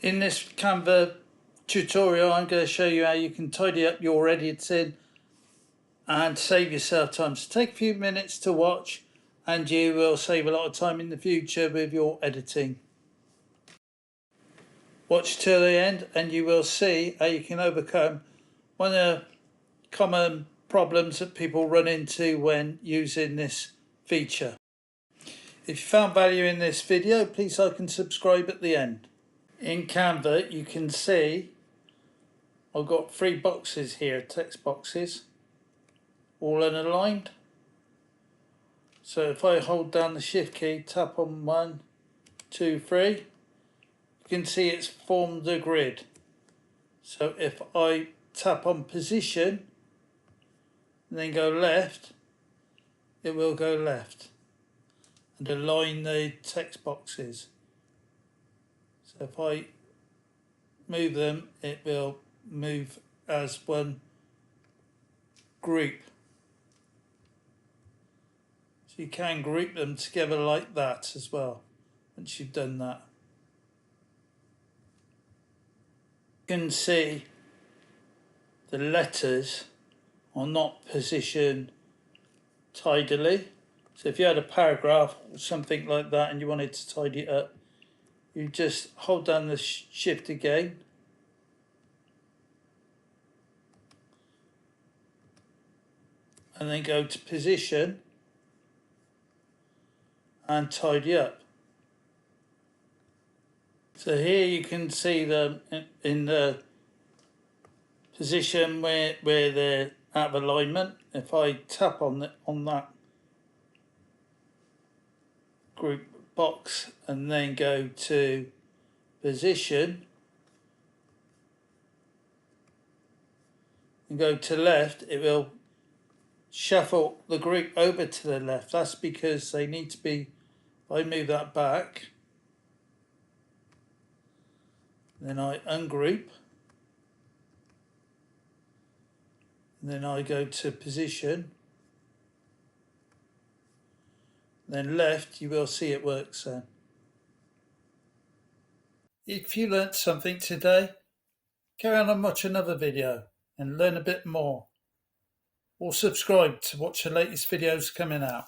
In this Canva tutorial, I'm going to show you how you can tidy up your editing and save yourself time. So take a few minutes to watch and you will save a lot of time in the future with your editing. Watch till the end and you will see how you can overcome one of the common problems that people run into when using this feature. If you found value in this video, please like and subscribe at the end. In Canva, you can see I've got 3 boxes here, text boxes, all unaligned. So if I hold down the shift key, tap on 1, 2, 3, you can see it's formed a grid. So if I tap on position and then go left, it will go left and align the text boxes. So if I move them, it will move as one group. So you can group them together like that as well once you've done that. You can see the letters are not positioned tidily. So if you had a paragraph or something like that and you wanted to tidy it up, you just hold down the shift again and then go to position and tidy up. So here you can see them in the position where they're out of alignment. If I tap on that group box and then go to position and go to left, it will shuffle the group over to the left. That's because they need to be, if I move that back, then I ungroup, and then I go to position, then left, you will see it works then. If you learnt something today, carry on and watch another video and learn a bit more, or subscribe to watch the latest videos coming out.